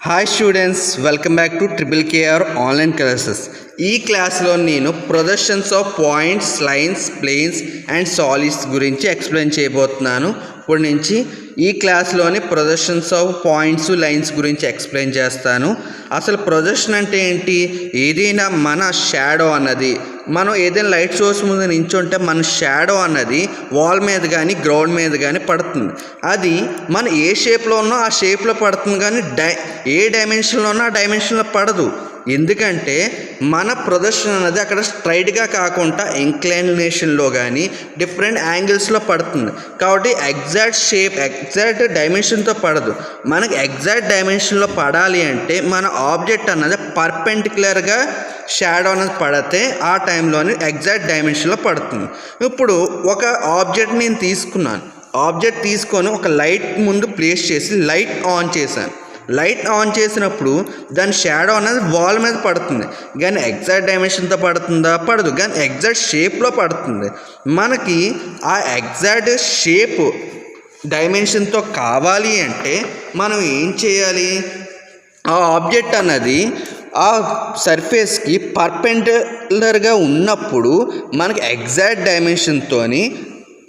Hi students, welcome back to triple KR online classes. ఈ క్లాస్లో నేను projections of points, lines, planes and solids గురించి explain చేయబోతున్నాను. ఇప్పటి నుంచి ఈ క్లాస్లోని ప్రొజెక్షన్స్ ఆఫ్ పాయింట్స్, లైన్స్ గురించి ఎక్స్ప్లెయిన్ చేస్తాను. అసలు ప్రొజెక్షన్ అంటే ఏంటి? ఏదైనా మన షాడో అన్నది, మనం ఏదైనా లైట్ సోర్స్ ముందు నించుంటే మన షాడో అన్నది వాల్ మీద కానీ గ్రౌండ్ మీద కానీ పడుతుంది. అది మనం ఏ షేప్లో ఉన్నో ఆ షేప్లో పడుతుంది, కానీ ఏ డైమెన్షన్లో ఉన్నా ఆ డైమెన్షన్లో పడదు. ఎందుకంటే మన ప్రొజెక్షన్ అనేది అక్కడ స్ట్రైట్గా కాకుండా ఇంక్లైనేషన్లో కానీ డిఫరెంట్ యాంగిల్స్లో పడుతుంది. కాబట్టి ఎగ్జాక్ట్ షేప్, ఎగ్జాక్ట్ డైమెన్షన్తో పడదు. మనకి ఎగ్జాక్ట్ డైమెన్షన్లో పడాలి అంటే మన ఆబ్జెక్ట్ అన్నది పర్పెండిక్యులర్గా షాడో అనేది పడితే ఆ టైంలోని ఎగ్జాక్ట్ డైమెన్షన్లో పడుతుంది. ఇప్పుడు ఒక ఆబ్జెక్ట్ నేను తీసుకున్నాను. ఆబ్జెక్ట్ తీసుకొని ఒక లైట్ ముందు ప్లేస్ చేసి లైట్ ఆన్ చేశాను. లైట్ ఆన్ చేసినప్పుడు దాని షాడో అనేది వాల్ మీద పడుతుంది, కానీ ఎగ్జాక్ట్ డైమెన్షన్తో పడుతుందా? పడదు, కానీ ఎగ్జాక్ట్ షేప్లో పడుతుంది. మనకి ఆ ఎగ్జాక్ట్ షేప్ డైమెన్షన్తో కావాలి అంటే మనం ఏం చేయాలి? ఆ ఆబ్జెక్ట్ అన్నది ఆ సర్ఫేస్కి పర్పెండిక్యులర్గా ఉన్నప్పుడు మనకి ఎగ్జాక్ట్ డైమెన్షన్తోని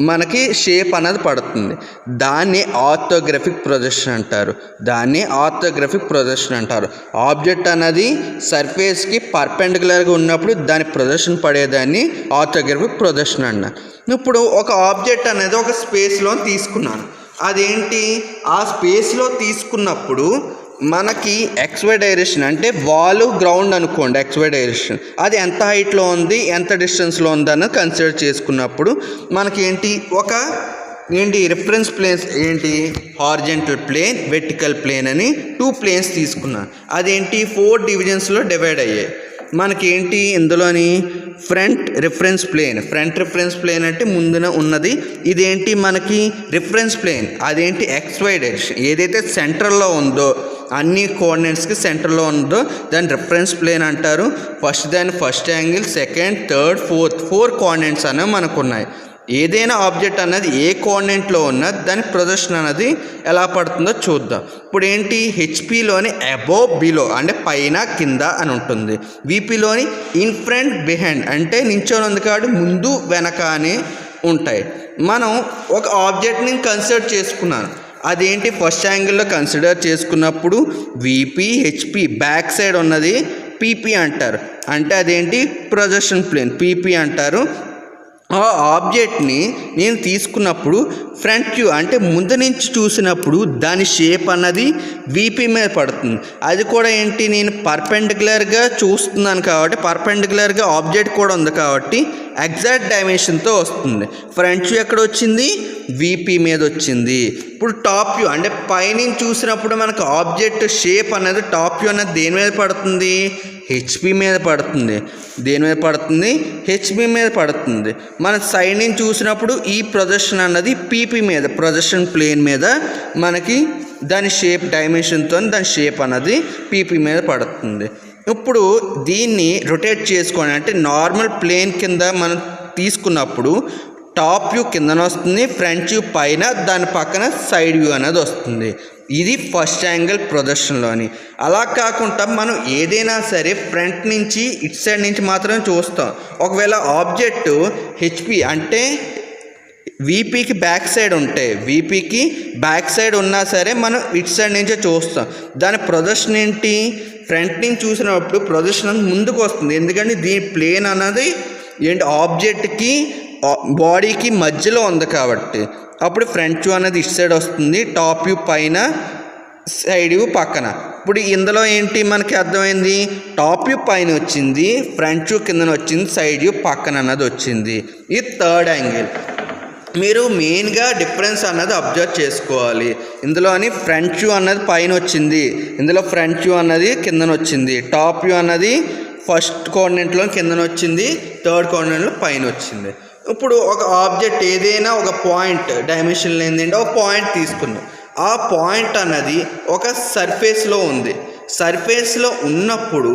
మనకి షేప్ అనేది పడుతుంది. దాన్ని ఆర్థోగ్రాఫిక్ ప్రొజెక్షన్ అంటారు. ఆబ్జెక్ట్ అనేది సర్ఫేస్కి పర్పెండిక్యులర్గా ఉన్నప్పుడు దాని ప్రొజెక్షన్ పడేదాన్ని ఆర్థోగ్రాఫిక్ ప్రొజెక్షన్ అన్నారు. ఇప్పుడు ఒక ఆబ్జెక్ట్ అనేది ఒక స్పేస్లో తీసుకున్నాను. అదేంటి? ఆ స్పేస్లో తీసుకున్నప్పుడు మనకి ఎక్స్వై డైరెక్షన్, అంటే వాల్ గ్రౌండ్ అనుకోండి, ఎక్స్వై డైరెక్షన్ అది ఎంత హైట్లో ఉంది, ఎంత డిస్టెన్స్లో ఉంది అన్నది కన్సిడర్ చేసుకున్నప్పుడు మనకి reference planes horizontal plane, vertical plane అని 2 ప్లేన్స్ తీసుకున్నాను. అదేంటి 4 డివిజన్స్లో డివైడ్ అయ్యాయి. మనకేంటి ఇందులోని ఫ్రంట్ రిఫరెన్స్ ప్లేన్ అంటే ముందున ఉన్నది. ఇదేంటి మనకి రిఫరెన్స్ ప్లేన్, అదేంటి ఎక్స్వై డైరెక్షన్, ఏదైతే సెంటర్లో ఉందో అన్ని కోఆర్డినేట్స్కి సెంటర్లో ఉందో దాన్ని రిఫరెన్స్ ప్లేన్ అంటారు. First angle, second, third, four coordinates అనేవి మనకు ఉన్నాయి. ఏదైనా ఆబ్జెక్ట్ అన్నది ఏ కోఆర్డినేట్లో ఉన్నా దాని ప్రొజెక్షన్ అనేది ఎలా పడుతుందో చూద్దాం. ఇప్పుడు ఏంటి? హెచ్పిలోని అబోవ్, బిలో అంటే పైన కింద అని ఉంటుంది. విపిలోని ఇన్ ఫ్రంట్, బిహైండ్ అంటే నించొని ఉంది కాబట్టి ముందు వెనక అని ఉంటాయి. మనం ఒక ఆబ్జెక్ట్ని కన్సిడర్ చేసుకున్నాను. అదేంటి? ఫస్ట్ యాంగిల్లో కన్సిడర్ చేసుకున్నప్పుడు విపి, హెచ్పి బ్యాక్ సైడ్ ఉన్నది పీపీ అంటారు. అంటే అదేంటి? ప్రొజెక్షన్ ప్లేన్ పీపీ అంటారు. ఆ ఆబ్జెక్ట్ని నేను తీసుకున్నప్పుడు ఫ్రంట్ వ్యూ అంటే ముందు నుంచి చూసినప్పుడు దాని షేప్ అన్నది వీపీ మీద పడుతుంది. అది కూడా ఏంటి? నేను పర్పెండిక్యులర్గా చూస్తున్నాను కాబట్టి, పర్పెండిక్యులర్గా ఆబ్జెక్ట్ కూడా ఉంది కాబట్టి ఎగ్జాక్ట్ డైమెన్షన్తో వస్తుంది. ఫ్రంట్ వ్యూ ఎక్కడ వచ్చింది? వీపీ మీద వచ్చింది. ఇప్పుడు టాప్ వ్యూ అంటే పైనుంచి చూసినప్పుడు మనకు ఆబ్జెక్ట్ షేప్ అనేది టాప్ వ్యూ అనేది దేని మీద పడుతుంది? హెచ్పి మీద పడుతుంది. దేని మీద పడుతుంది? హెచ్పి మీద పడుతుంది. మన సైడ్ నుంచి చూసినప్పుడు ఈ ప్రొజెక్షన్ అన్నది పీపీ మీద, ప్రొజెక్షన్ ప్లేన్ మీద మనకి దాని షేప్ డైమెన్షన్తో దాని షేప్ అన్నది పీపీ మీద పడుతుంది. ఇప్పుడు దీన్ని రొటేట్ చేసుకోండి అంటే నార్మల్ ప్లేన్ కింద మనం తీసుకున్నప్పుడు టాప్ వ్యూ కిందన వస్తుంది, ఫ్రంట్ వ్యూ పైన, దాని పక్కన సైడ్ వ్యూ అనేది వస్తుంది. ఇది ఫస్ట్ యాంగిల్ ప్రొజెక్షన్లోని. అలా కాకుండా మనం ఏదైనా సరే ఫ్రంట్ నుంచి ఇటు సైడ్ నుంచి మాత్రమే చూస్తాం. ఒకవేళ ఆబ్జెక్ట్ హెచ్పి అంటే వీపీకి బ్యాక్ సైడ్ ఉంటాయి, వీపీకి బ్యాక్ సైడ్ ఉన్నా సరే మనం ఇటు సైడ్ నుంచే చూస్తాం. దాని ప్రొజెక్షన్ ఏంటి? ఫ్రంట్ నుంచి చూసినప్పుడు ప్రొజెక్షన్ ముందుకు వస్తుంది. ఎందుకంటే దీని ప్లేన్ అన్నది ఆబ్జెక్ట్కి బాడీకి మధ్యలో ఉంది కాబట్టి అప్పుడు ఫ్రంట్ వ్యూ అనేది ఇటు సైడ్ వస్తుంది, టాప్ వ్యూ పైన, సైడ్ వ్యూ పక్కన. ఇప్పుడు ఇందులో ఏంటి మనకి అర్థమైంది? టాప్ వ్యూ పైన వచ్చింది, ఫ్రంట్ వ్యూ కిందన వచ్చింది, సైడ్ వ్యూ పక్కన అన్నది వచ్చింది. ఇది థర్డ్ యాంగిల్. మీరు మెయిన్గా డిఫరెన్స్ అన్నది అబ్జర్వ్ చేసుకోవాలి. ఇందులోని ఫ్రంట్ వ్యూ అన్నది పైన వచ్చింది, ఇందులో ఫ్రంట్ వ్యూ అన్నది కిందన వచ్చింది, టాప్ వ్యూ అన్నది ఫస్ట్ కోఆర్డినేట్లో కిందన వచ్చింది, థర్డ్ కోఆర్డినేట్లో పైన వచ్చింది. ఇప్పుడు ఒక ఆబ్జెక్ట్ ఏదైనా ఒక పాయింట్ డైమెన్షన్ ఏంటంటే ఒక పాయింట్ తీసుకున్నాం. ఆ పాయింట్ అన్నది ఒక సర్ఫేస్లో ఉంది. సర్ఫేస్లో ఉన్నప్పుడు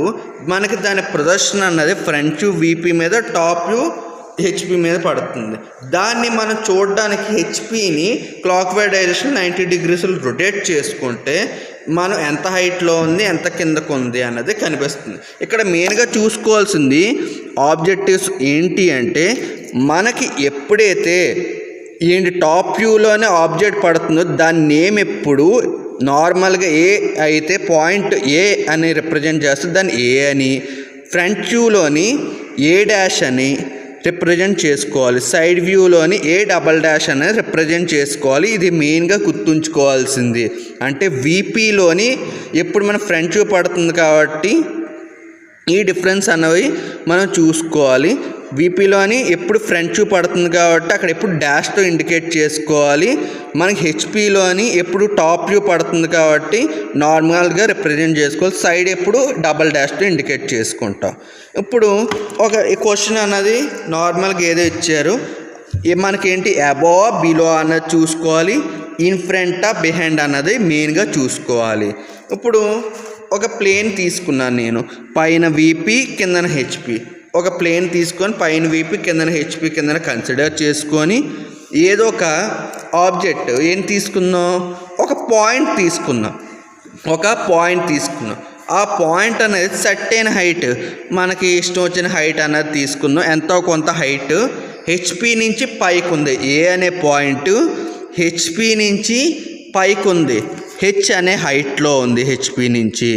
మనకి దాని ప్రొజెక్షన్ అన్నది ఫ్రంట్ వ్యూ వీపీ మీద, టాప్ వ్యూ హెచ్పి మీద పడుతుంది. దాన్ని మనం చూడడానికి హెచ్పిని క్లాక్ వైజ్ డైరెక్షన్ 90 డిగ్రీస్లో రొటేట్ చేసుకుంటే మనం ఎంత హైట్లో ఉంది ఎంత కిందకు ఉంది అన్నది కనిపిస్తుంది. ఇక్కడ మెయిన్గా చూసుకోవాల్సింది ఆబ్జెక్టివ్స్ ఏంటి అంటే, మనకి ఎప్పుడైతే టాప్ వ్యూలోనే ఆబ్జెక్ట్ పడుతుందో దాని నేమ్ ఎప్పుడు నార్మల్గా ఏ అయితే పాయింట్ ఏ అని రిప్రజెంట్ చేస్తుంది, దాన్ని ఏ అని, ఫ్రంట్ వ్యూలోని ఏ డాష్ అని రిప్రజెంట్ చేసుకోవాలి, సైడ్ వ్యూలోని ఏ డబల్ డాష్ అనేది రిప్రజెంట్ చేసుకోవాలి. ఇది మెయిన్గా గుర్తుంచుకోవాల్సింది. అంటే వీపీలోని ఎప్పుడు మన ఫ్రంట్ వ్యూ పడుతుంది కాబట్టి ఈ డిఫరెన్స్ అనేవి మనం చూసుకోవాలి. వీపీలోని ఎప్పుడు ఫ్రంట్ వ్యూ పడుతుంది కాబట్టి అక్కడ ఎప్పుడు డాష్తో ఇండికేట్ చేసుకోవాలి. మనకి హెచ్పిలోని ఎప్పుడు టాప్ వ్యూ పడుతుంది కాబట్టి నార్మల్గా రిప్రజెంట్ చేసుకోవాలి. సైడ్ ఎప్పుడు డబల్ డాష్తో ఇండికేట్ చేసుకుంటాం. ఇప్పుడు ఒక క్వశ్చన్ అన్నది నార్మల్గా ఏదో ఇచ్చారు, మనకేంటి అబోవ్ బిలో అన్నది చూసుకోవాలి, ఇన్ ఫ్రంట్ బిహైండ్ అన్నది మెయిన్గా చూసుకోవాలి. ఇప్పుడు ఒక ప్లేన్ తీసుకున్నాను నేను, పైన వీపీ కిందన హెచ్పి. ఒక ప్లేన్ తీసుకొని పైన వీపీ కిందన హెచ్పి కిందన కన్సిడర్ చేసుకొని ఏదో ఒక ఆబ్జెక్ట్ ఏం తీసుకుందాం, ఒక పాయింట్ తీసుకున్నాం. ఆ పాయింట్ అనేది సర్టెన్ హైట్, మనకి ఇష్టం వచ్చిన హైట్ అనేది తీసుకున్నాం. ఎంతో కొంత హైట్ హెచ్పి నుంచి పైకి ఉంది. ఏ అనే పాయింట్ హెచ్పి నుంచి పైకి ఉంది, హెచ్ అనే హైట్లో ఉంది. హెచ్పి నుంచి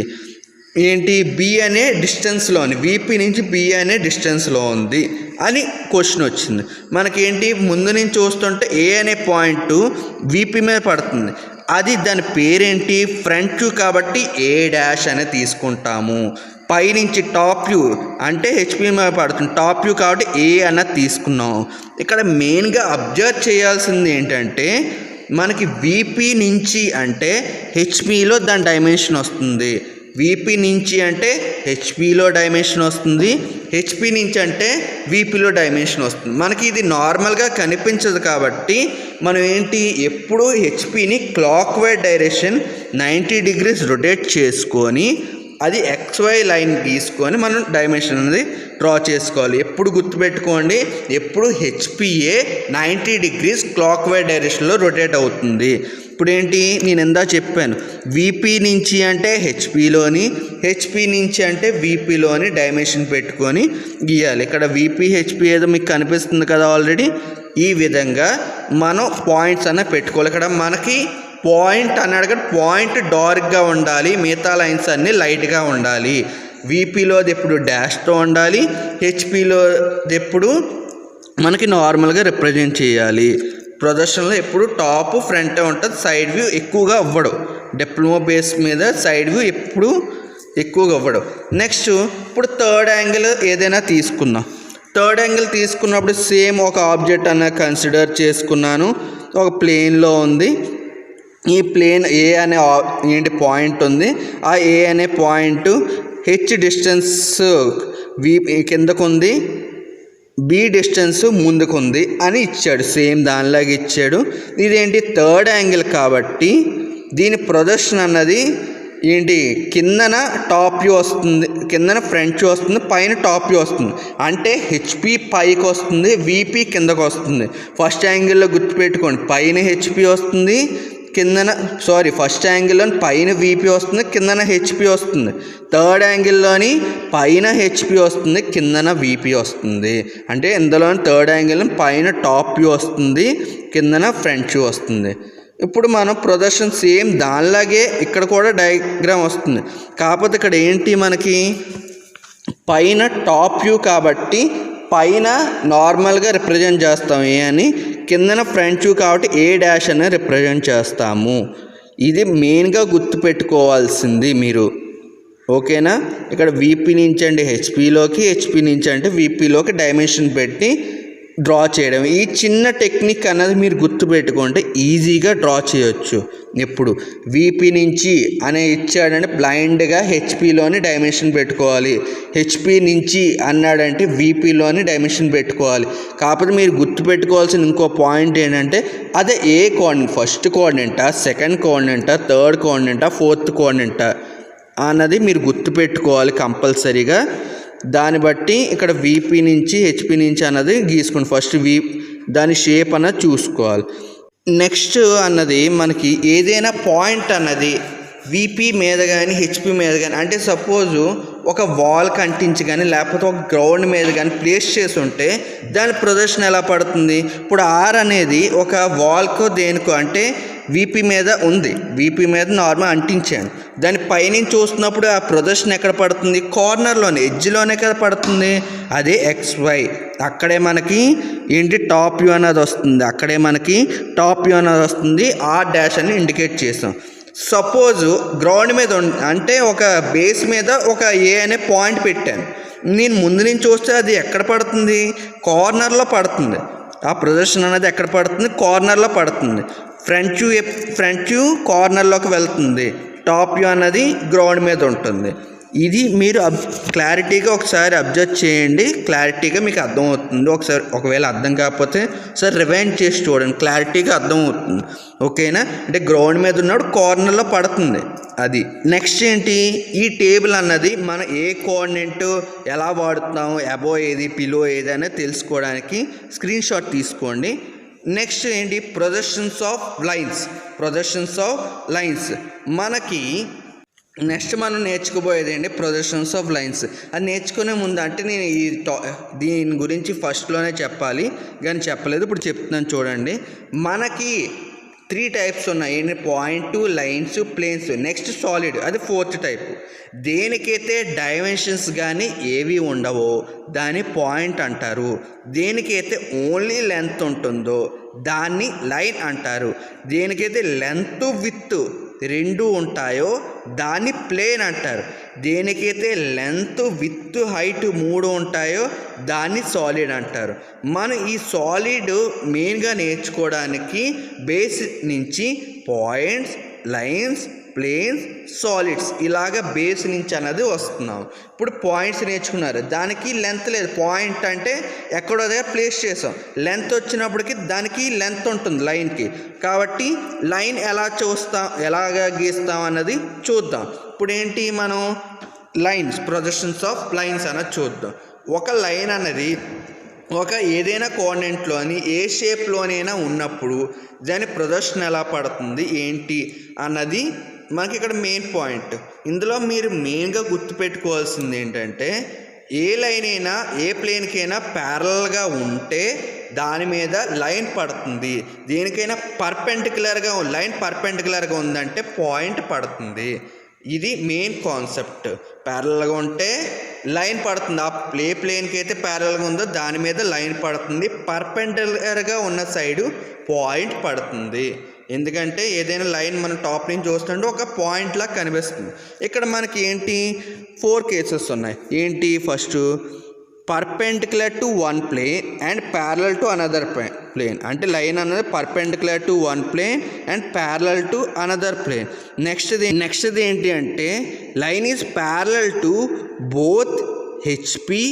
ఏంటి బి అనే డిస్టెన్స్లో, వీపీ నుంచి బి అనే డిస్టెన్స్లో ఉంది అని క్వశ్చన్ వచ్చింది. మనకేంటి ముందు నుంచి చూస్తుంటే ఏ అనే పాయింట్ వీపీ మీద పడుతుంది, అది దాని పేరేంటి ఫ్రంట్ వ్యూ కాబట్టి ఏ డాష్ అని తీసుకుంటాము. పైనుంచి టాప్ వ్యూ అంటే హెచ్పి మీద పడుతుంది, టాప్ వ్యూ కాబట్టి ఏ అన్నది తీసుకున్నాం. ఇక్కడ మెయిన్గా అబ్జర్వ్ చేయాల్సింది ఏంటంటే, మనకి వీపీ నుంచి అంటే హెచ్పిలో దాని డైమెన్షన్ వస్తుంది, వీపీ నుంచి అంటే హెచ్పిలో డైమెన్షన్ వస్తుంది, హెచ్పి నుంచి అంటే వీపీలో డైమెన్షన్ వస్తుంది. మనకి ఇది నార్మల్గా కనిపించదు కాబట్టి మనం ఏంటి ఎప్పుడు హెచ్పిని clockwise direction 90 degrees rotate చేసుకొని అది XY లైన్ తీసుకొని మనం డైమెన్షన్ అనేది డ్రా చేసుకోవాలి. ఎప్పుడు గుర్తుపెట్టుకోండి, ఎప్పుడు హెచ్పిఏ 90 degrees క్లాక్ వైజ్ డైరెక్షన్లో రొటేట్ అవుతుంది. ఇప్పుడు ఏంటి నేను ఎందా చెప్పాను, వీపీ నుంచి అంటే హెచ్పిలోని, హెచ్పి నుంచి అంటే వీపీలోని డైమెన్షన్ పెట్టుకొని గీయాలి. ఇక్కడ వీపీ హెచ్పి ఏదో మీకు కనిపిస్తుంది కదా ఆల్రెడీ. ఈ విధంగా మనం పాయింట్స్ అన్న పెట్టుకోవాలి. ఇక్కడ మనకి పాయింట్ అన్నాడు కదా, పాయింట్ డార్క్గా ఉండాలి, మిగతా లైన్స్ అన్నీ లైట్గా ఉండాలి. వీపీలోది ఎప్పుడు డాష్తో ఉండాలి, హెచ్పిలోది ఎప్పుడు మనకి నార్మల్గా రిప్రజెంట్ చేయాలి. ప్రదర్శనలో ఎప్పుడు టాప్ ఫ్రంట్ ఉంటుంది, సైడ్ వ్యూ ఎక్కువగా అవ్వడు. డిప్లొమా బేస్ మీద సైడ్ వ్యూ ఎప్పుడు ఎక్కువగా అవ్వడు. నెక్స్ట్ ఇప్పుడు థర్డ్ యాంగిల్ ఏదైనా తీసుకుందాం. థర్డ్ యాంగిల్ తీసుకున్నప్పుడు సేమ్ ఒక ఆబ్జెక్ట్ అన్న కన్సిడర్ చేసుకున్నాను. ఒక ప్లేన్లో ఉంది, ఈ ప్లేన్ ఏ అనే పాయింట్ ఉంది. ఆ ఏ అనే పాయింట్ హెచ్ డిస్టెన్స్ వి కిందకు ఉంది, బి డిస్టెన్స్ ముందుకుంది అని ఇచ్చాడు. సేమ్ దానిలాగా ఇచ్చాడు. ఇదేంటి థర్డ్ యాంగిల్ కాబట్టి దీని ప్రొజెక్షన్ అన్నది ఏంటి కిందన టాప్ వ్యూ వస్తుంది, కిందన ఫ్రంట్ వ్యూ వస్తుంది, పైన టాప్ వ్యూ వస్తుంది. అంటే హెచ్పి పైకి వస్తుంది, వీపీ కిందకు వస్తుంది. ఫస్ట్ యాంగిల్లో గుర్తుపెట్టుకోండి, పైన హెచ్పి వస్తుంది, ఫస్ట్ యాంగిల్లోని పైన వీపీ వస్తుంది, కిందన హెచ్పి వస్తుంది. థర్డ్ యాంగిల్లోని పైన హెచ్పి వస్తుంది, కిందన వీపీ వస్తుంది. అంటే ఇందులోని థర్డ్ యాంగిల్లో పైన టాప్ వ్యూ వస్తుంది, కిందన ఫ్రంట్ వ్యూ వస్తుంది. ఇప్పుడు మనం ప్రొజెక్షన్ సేమ్ దానిలాగే ఇక్కడ కూడా డయాగ్రామ్ వస్తుంది. కాకపోతే ఇక్కడ ఏంటి మనకి పైన టాప్ వ్యూ కాబట్టి పైన నార్మల్గా రిప్రజెంట్ చేస్తాం ఏ అని, కిందన ఫ్రంట్ వ్యూ కాబట్టి ఏ డాష్ అని రిప్రజెంట్ చేస్తాము. ఇది మెయిన్గా గుర్తుపెట్టుకోవాల్సింది మీరు. ఓకేనా? ఇక్కడ వీపీ నుంచి అంటే హెచ్పిలోకి, హెచ్పి నుంచి అంటే వీపీలోకి డైమెన్షన్ పెట్టి డ్రా చేయడం. ఈ చిన్న టెక్నిక్ అన్నది మీరు గుర్తుపెట్టుకుంటే ఈజీగా డ్రా చేయొచ్చు. ఎప్పుడు వీపీ నుంచి అనే ఇచ్చాడంటే బ్లైండ్గా హెచ్పిలోని డైమెన్షన్ పెట్టుకోవాలి, హెచ్పి నుంచి అన్నాడంటే వీపీలోని డైమెన్షన్ పెట్టుకోవాలి. కాకపోతే మీరు గుర్తుపెట్టుకోవాల్సిన ఇంకో పాయింట్ ఏంటంటే అదే ఏ కోఆర్డినేట్, ఫస్ట్ కోఆర్డినేటా, సెకండ్ కోఆర్డినేటా, థర్డ్ కోఆర్డినేటా, ఫోర్త్ కోఆర్డినేటా అన్నది మీరు గుర్తుపెట్టుకోవాలి కంపల్సరీగా. దాన్ని బట్టి ఇక్కడ వీపీ నుంచి హెచ్పి నుంచి అన్నది గీసుకోండి. ఫస్ట్ దాని షేప్ అన్నది చూసుకోవాలి. నెక్స్ట్ అన్నది మనకి ఏదైనా పాయింట్ అన్నది వీపీ మీద కానీ హెచ్పి మీద కానీ, అంటే సపోజు ఒక వాల్ కంటించి కానీ లేకపోతే ఒక గ్రౌండ్ మీద కానీ ప్లేస్ చేసి ఉంటే దాని ప్రొజెక్షన్ ఎలా పడుతుంది? ఇప్పుడు ఆర్ అనేది ఒక వాల్కో దేనికో అంటే వీపీ మీద ఉంది, వీపీ మీద నార్మల్ అంటించాను, దాని పైనుంచి చూస్తున్నప్పుడు ఆ ప్రొజెక్షన్ ఎక్కడ పడుతుంది? కార్నర్లోనే, ఎడ్జ్లోనే కదా పడుతుంది. అదే XY, అక్కడే మనకి ఏంటి టాప్ వ్యూ అనేది వస్తుంది, అక్కడే మనకి టాప్ వ్యూ అనేది వస్తుంది. ఆర్ డాష్ అని ఇండికేట్ చేసాం. సపోజు గ్రౌండ్ మీద అంటే ఒక బేస్ మీద ఒక ఏ అనే పాయింట్ పెట్టాను, నేను ముందు నుంచి చూస్తే అది ఎక్కడ పడుతుంది? కార్నర్లో పడుతుంది. ఆ ప్రొజెక్షన్ అనేది ఎక్కడ పడుతుంది? కార్నర్లో పడుతుంది. ఫ్రంట్ వ్యూ కార్నర్లోకి వెళ్తుంది, టాప్ వ్యూ అన్నది గ్రౌండ్ మీద ఉంటుంది. ఇది మీరు క్లారిటీగా ఒకసారి అబ్జర్వ్ చేయండి, క్లారిటీగా మీకు అర్థమవుతుంది. ఒకవేళ అర్థం కాకపోతే సార్ రివైండ్ చేసి చూడండి, క్లారిటీగా అర్థమవుతుంది. ఓకేనా? అంటే గ్రౌండ్ మీద ఉన్నప్పుడు కార్నర్లో పడుతుంది అది. నెక్స్ట్ ఏంటి? ఈ టేబుల్ అన్నది మనం ఏ కోఆర్డినేట్ ఎలా వాడుతున్నాము, అబో ఏది పిలో ఏది అనేది తెలుసుకోవడానికి స్క్రీన్ షాట్ తీసుకోండి. నెక్స్ట్ ఏంటి? Projections of lines. మనకి నెక్స్ట్ మనం నేర్చుకోబోయేది ఏంటి? Projections of lines. అది నేర్చుకునే ముందు అంటే నేను దీని గురించి ఫస్ట్లోనే చెప్పాలి కానీ చెప్పలేదు, ఇప్పుడు చెప్తున్నాను చూడండి. మనకి 3 టైప్స్ ఉన్నాయి. ఏంటి? Point, lines, planes. Next solid, అది 4th టైప్. దేనికైతే డైమెన్షన్స్ కానీ ఏవి ఉండవో దాన్ని పాయింట్ అంటారు. దేనికైతే ఓన్లీ లెంత్ ఉంటుందో దాన్ని లైన్ అంటారు. దేనికైతే లెంత్ విత్ 2 ఉంటాయో దాన్ని ప్లేన్ అంటారు. దేనికైతే లెంత్ విత్ హైట్ 3 ఉంటాయో దాన్ని సాలిడ్ అంటారు. మనం ఈ సాలిడ్ మెయిన్గా నేర్చుకోవడానికి బేస్ నుంచి పాయింట్స్, లైన్స్, ప్లేన్స్, సాలిడ్స్ ఇలాగ బేస్ నుంచి అన్నది వస్తున్నాం. ఇప్పుడు పాయింట్స్ నేర్చుకున్నారు, దానికి లెంత్ లేదు. పాయింట్ అంటే ఎక్కడో దగ్గర ప్లేస్ చేసాం, లెంత్ వచ్చినప్పటికి దానికి లెంత్ ఉంటుంది లైన్కి. కాబట్టి లైన్ ఎలాగ గీస్తాం అన్నది చూద్దాం. ఇప్పుడు ఏంటి? మనం లైన్స్, ప్రొజెక్షన్స్ ఆఫ్ లైన్స్ అన్నది చూద్దాం. ఒక లైన్ అన్నది ఒక ఏదైనా కోఆర్డినేట్లోని ఏ షేప్లోనైనా ఉన్నప్పుడు దాని ప్రొజెక్షన్ ఎలా పడుతుంది ఏంటి అన్నది మనకి ఇక్కడ మెయిన్ పాయింట్. ఇందులో మీరు మెయిన్గా గుర్తుపెట్టుకోవాల్సింది ఏంటంటే ఏ లైన్ అయినా ఏ ప్లేన్కైనా ప్యారలల్గా ఉంటే దాని మీద లైన్ పడుతుంది. దేనికైనా లైన్ పర్పెండిక్యులర్గా ఉందంటే పాయింట్ పడుతుంది. ఇది మెయిన్ కాన్సెప్ట్. ప్యారలల్గా ఉంటే లైన్ పడుతుంది, ఆ ప్లేన్కి అయితే ప్యారలల్గా ఉందో దాని మీద లైన్ పడుతుంది. పర్పెండిక్యులర్గా ఉన్న సైడు పాయింట్ పడుతుంది. ఎందుకంటే ఏదైనా లైన్ మనం టాప్ నుంచి చూస్తుంటే ఒక పాయింట్లా కనిపిస్తుంది. ఇక్కడ మనకి ఏంటి? 4 కేసెస్ ఉన్నాయి. ఏంటి? First perpendicular to one plane and parallel to another plane. అంటే లైన్ అన్నది perpendicular to one plane and parallel to another plane. నెక్స్ట్ది ఏంటి అంటే line is parallel to both HP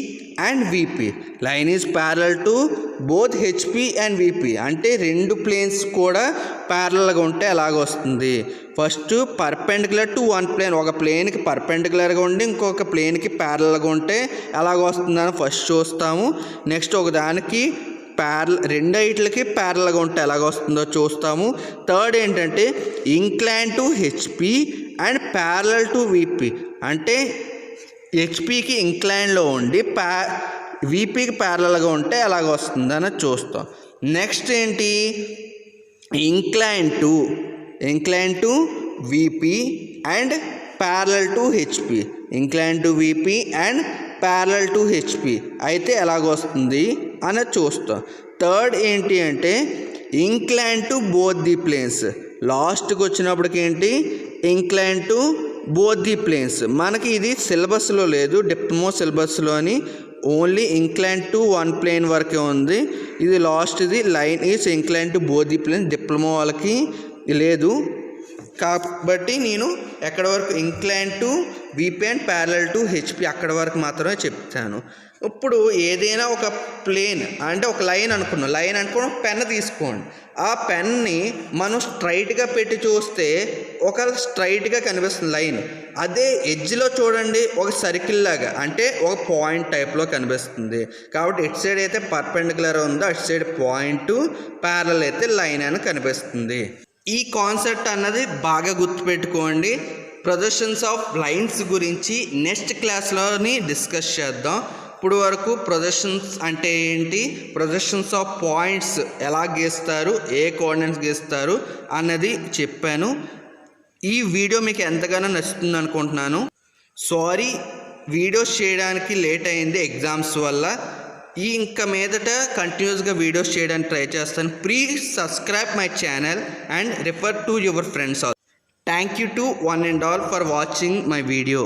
and VP. Line is parallel to both HP and VP. అంటే 2 planes కూడా ప్యారలల్గా ఉంటే ఎలాగొస్తుంది? First perpendicular to one plane, ఒక ప్లేన్కి పర్పెండిక్యులర్గా ఉండి ఇంకొక ప్లేన్కి ప్యారలల్గా ఉంటే ఎలాగొస్తుందని ఫస్ట్ చూస్తాము. నెక్స్ట్ ఒకదానికి 2 ఐట్లకి ప్యారలల్గా ఉంటే ఎలాగొస్తుందో చూస్తాము. థర్డ్ ఏంటంటే incline to HP and parallel to VP. అంటే హెచ్పికి ఇంక్లైన్లో ఉండి విపికి ప్యారలల్గా ఉంటే ఎలాగ వస్తుందని చూస్తాం. నెక్స్ట్ ఏంటి? Incline to VP and parallel to HP. Incline to VP and parallel to HP అయితే ఎలాగ వస్తుంది అని చూస్తాం. థర్డ్ ఏంటి అంటే incline to both the planes. లాస్ట్కి వచ్చినప్పటికి ఏంటి? Incline to both the planes. మనకి ఇది సిలబస్లో లేదు, డిప్లొమా సిలబస్లోని only incline to one plane వరకే ఉంది. ఇది లాస్ట్ది line is incline to both the planes. Diploma వాళ్ళకి లేదు కాబట్టి నేను ఎక్కడ వరకు incline to VP and parallel to HP అక్కడ వరకు మాత్రమే చెప్తాను. ఇప్పుడు ఏదైనా ఒక ప్లేన్ అంటే ఒక లైన్ అనుకున్న పెన్ తీసుకోండి. ఆ పెన్ని మనం స్ట్రైట్గా పెట్టి చూస్తే ఒక స్ట్రైట్గా కనిపిస్తుంది లైన్. అదే ఎడ్జ్లో చూడండి ఒక సర్కిల్ లాగా అంటే ఒక పాయింట్ టైప్లో కనిపిస్తుంది. కాబట్టి ఇటు సైడ్ అయితే పర్పెండిక్యులర్ ఉందో అటు సైడ్ పాయింట్, ప్యారలల్ అయితే లైన్ అని కనిపిస్తుంది. ఈ కాన్సెప్ట్ అన్నది బాగా గుర్తుపెట్టుకోండి. ప్రొజెక్షన్స్ ఆఫ్ లైన్స్ గురించి నెక్స్ట్ క్లాస్లోని డిస్కస్ చేద్దాం. ఇప్పుడు వరకు ప్రొజెక్షన్స్ అంటే ఏంటి, ప్రొజెక్షన్స్ ఆఫ్ పాయింట్స్ ఎలా గీస్తారు, ఏ కోఆర్డినేట్స్ గీస్తారు అన్నది చెప్పాను. ఈ వీడియో మీకు ఎంతగానో నచ్చుతుంది అనుకుంటున్నాను. సారీ వీడియోస్ చేయడానికి లేట్ అయింది ఎగ్జామ్స్ వల్ల. ఇంకా మీదట కంటిన్యూస్గా వీడియోస్ చేయడానికి ట్రై చేస్తాను. Please subscribe my channel and refer to your friends. Thank you to one and all for watching my video.